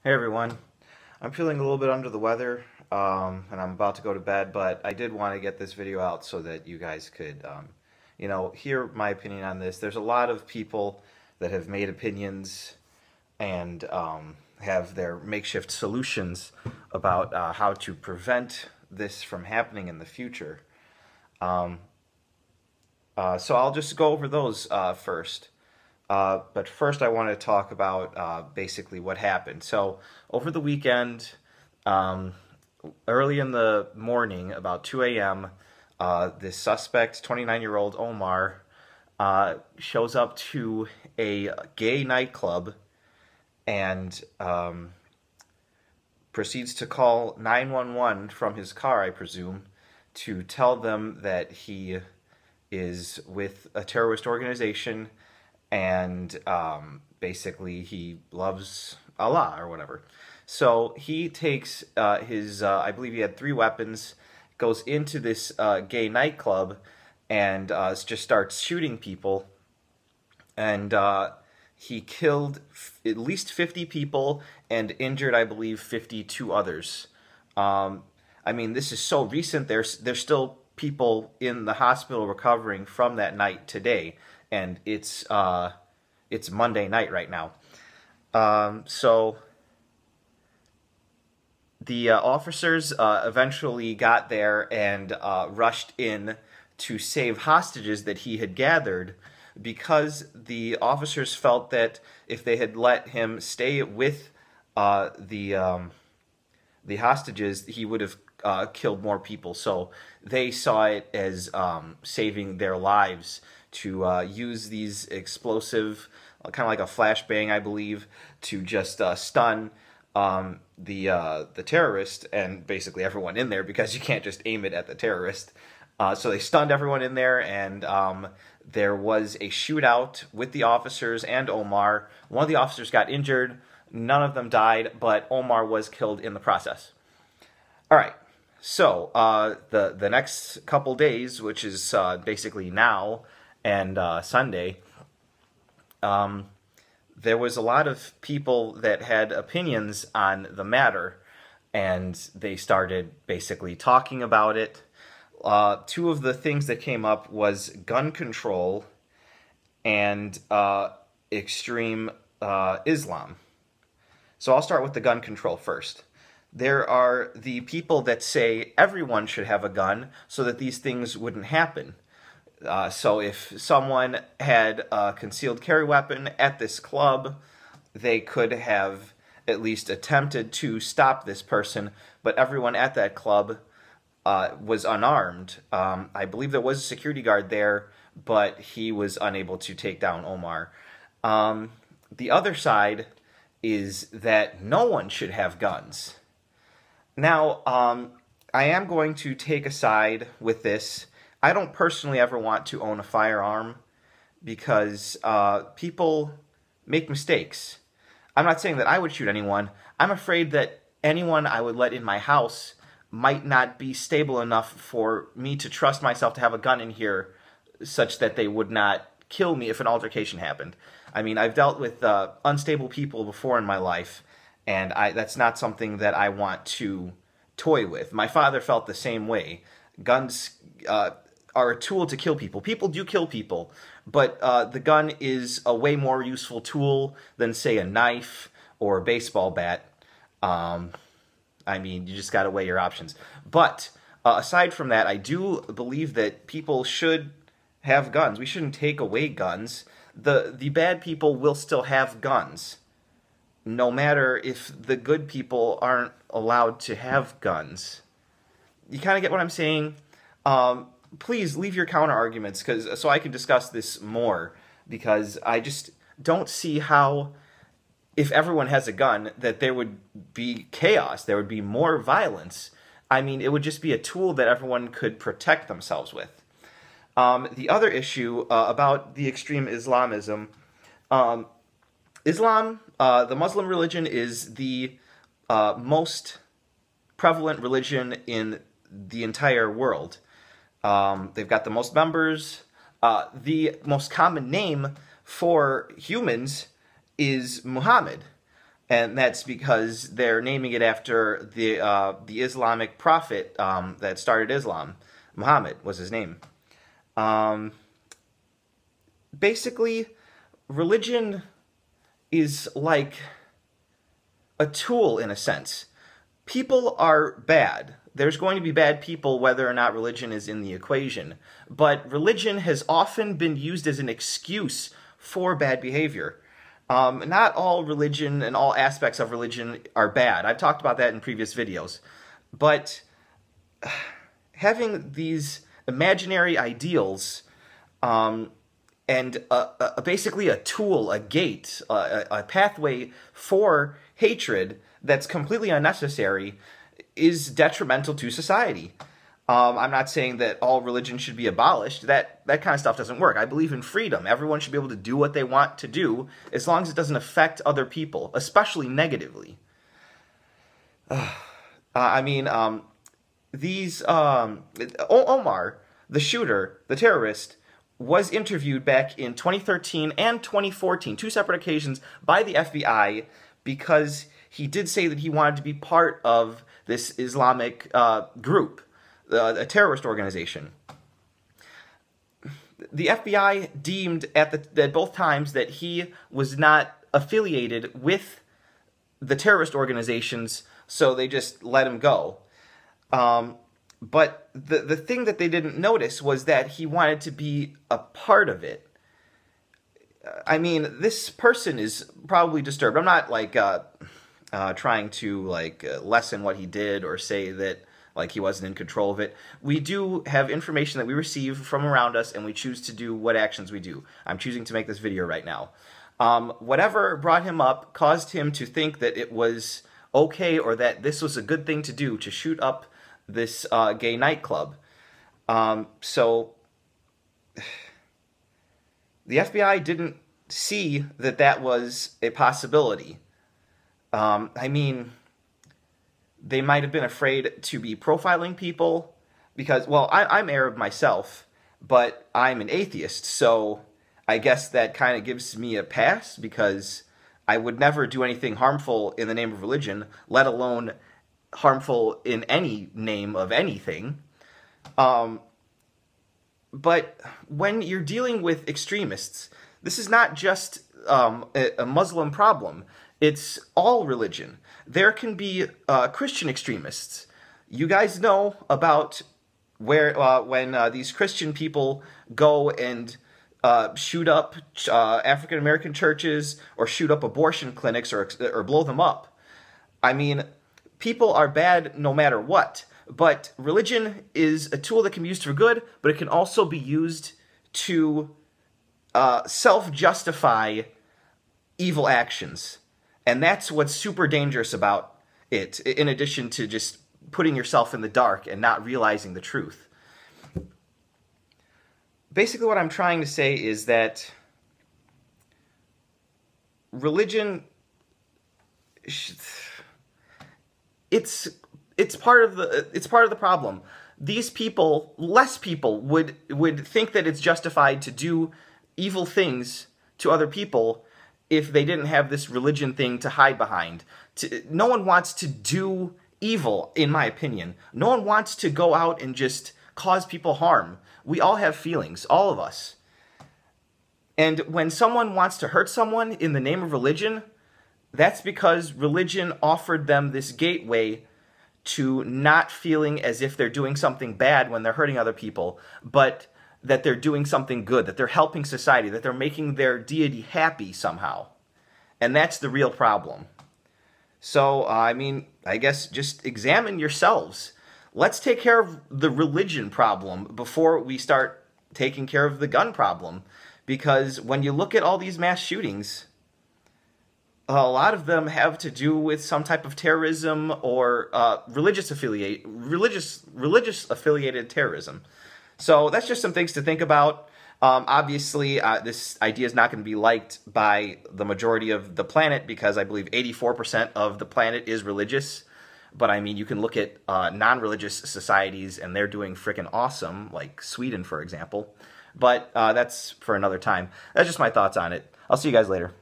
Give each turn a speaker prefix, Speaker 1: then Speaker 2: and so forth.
Speaker 1: Hey everyone, I'm feeling a little bit under the weather, and I'm about to go to bed, but I did want to get this video out so that you guys could, hear my opinion on this. There's a lot of people that have made opinions and have their makeshift solutions about how to prevent this from happening in the future. Um, so I'll just go over those first. But first, I want to talk about basically what happened. So, over the weekend, um, early in the morning, about 2 a.m., this suspect, 29-year-old Omar, shows up to a gay nightclub and proceeds to call 911 from his car, I presume, to tell them that he is with a terrorist organization and basically he loves Allah or whatever. So he takes I believe he had 3 weapons, goes into this gay nightclub and just starts shooting people. And he killed at least 50 people and injured, I believe, 52 others. I mean, this is so recent. There's still people in the hospital recovering from that night today, and it's Monday night right now. So the officers eventually got there and rushed in to save hostages that he had gathered, because the officers felt that if they had let him stay with the hostages, he would have killed more people. So they saw it as saving their lives to use these kind of like a flashbang, I believe, to just stun the terrorist and basically everyone in there, because you can't just aim it at the terrorist. So they stunned everyone in there, and there was a shootout with the officers and Omar. One of the officers got injured. None of them died, but Omar was killed in the process. All right. So the next couple days, which is basically now and Sunday, there was a lot of people that had opinions on the matter, and they started basically talking about it. Two of the things that came up was gun control and extreme Islam. So I'll start with the gun control first. There are the people that say everyone should have a gun so that these things wouldn't happen. So if someone had a concealed carry weapon at this club, they could have at least attempted to stop this person, but everyone at that club was unarmed. I believe there was a security guard there, but he was unable to take down Omar. The other side is that no one should have guns. Now, I am going to take a side with this. I don't personally ever want to own a firearm because people make mistakes. I'm not saying that I would shoot anyone. I'm afraid that anyone I would let in my house might not be stable enough for me to trust myself to have a gun in here such that they would not kill me if an altercation happened. I mean, I've dealt with unstable people before in my life, and that's not something that I want to toy with. My father felt the same way. Guns are a tool to kill people. People do kill people, but the gun is a way more useful tool than, say, a knife or a baseball bat. I mean, you just got to weigh your options. But aside from that, I do believe that people should have guns. We shouldn't take away guns. The bad people will still have guns, no matter if the good people aren't allowed to have guns. You kind of get what I'm saying? Please leave your counter arguments so I can discuss this more, because I just don't see how, if everyone has a gun, that there would be chaos, there would be more violence. I mean, it would just be a tool that everyone could protect themselves with. The other issue about the extreme Islamism, Islam, the Muslim religion, is the most prevalent religion in the entire world. They've got the most members. The most common name for humans is Muhammad. and that's because they're naming it after the Islamic prophet that started Islam. Muhammad was his name. Basically, religion is like a tool in a sense. People are bad. There's going to be bad people whether or not religion is in the equation. But religion has often been used as an excuse for bad behavior. Not all religion and all aspects of religion are bad. I've talked about that in previous videos. But having these imaginary ideals and basically a tool, a gate, a pathway for hatred that's completely unnecessary is detrimental to society. I'm not saying that all religion should be abolished. That kind of stuff doesn't work. I believe in freedom. Everyone should be able to do what they want to do as long as it doesn't affect other people, especially negatively. Omar, the shooter, the terrorist, was interviewed back in 2013 and 2014, two separate occasions, by the FBI because he did say that he wanted to be part of this Islamic group, a terrorist organization. The FBI deemed at both times that he was not affiliated with the terrorist organizations, so they just let him go. But the thing that they didn't notice was that he wanted to be a part of it. I mean, this person is probably disturbed. I'm not like trying to lessen what he did or say that he wasn't in control of it. We do have information that we receive from around us, and we choose to do what actions we do. I'm choosing to make this video right now. Whatever brought him up caused him to think that it was okay or that this was a good thing to do, to shoot up this gay nightclub. So the FBI didn't see that that was a possibility. I mean, they might have been afraid to be profiling people because, well, I'm Arab myself, but I'm an atheist, so I guess that kind of gives me a pass because I would never do anything harmful in the name of religion, let alone harmful in any name of anything. But when you're dealing with extremists, this is not just a Muslim problem. It's all religion. There can be Christian extremists. You guys know about when these Christian people go and shoot up African American churches or shoot up abortion clinics or blow them up. I mean, people are bad no matter what, but religion is a tool that can be used for good, but it can also be used to self-justify evil actions. And that's what's super dangerous about it, in addition to just putting yourself in the dark and not realizing the truth. Basically what I'm trying to say is that religion, it's part of the problem. These people, less people, would think that it's justified to do evil things to other people if they didn't have this religion thing to hide behind. No one wants to do evil, in my opinion. No one wants to go out and just cause people harm. We all have feelings, all of us. And when someone wants to hurt someone in the name of religion, that's because religion offered them this gateway to not feeling as if they're doing something bad when they're hurting other people, but that they're doing something good, that they're helping society, that they're making their deity happy somehow. And that's the real problem. So, I mean, I guess just examine yourselves. Let's take care of the religion problem before we start taking care of the gun problem. Because when you look at all these mass shootings, a lot of them have to do with some type of terrorism or religious affiliated terrorism. So that's just some things to think about. Obviously, this idea is not going to be liked by the majority of the planet because I believe 84% of the planet is religious. But I mean, you can look at non-religious societies and they're doing freaking awesome, like Sweden, for example. But that's for another time. That's just my thoughts on it. I'll see you guys later.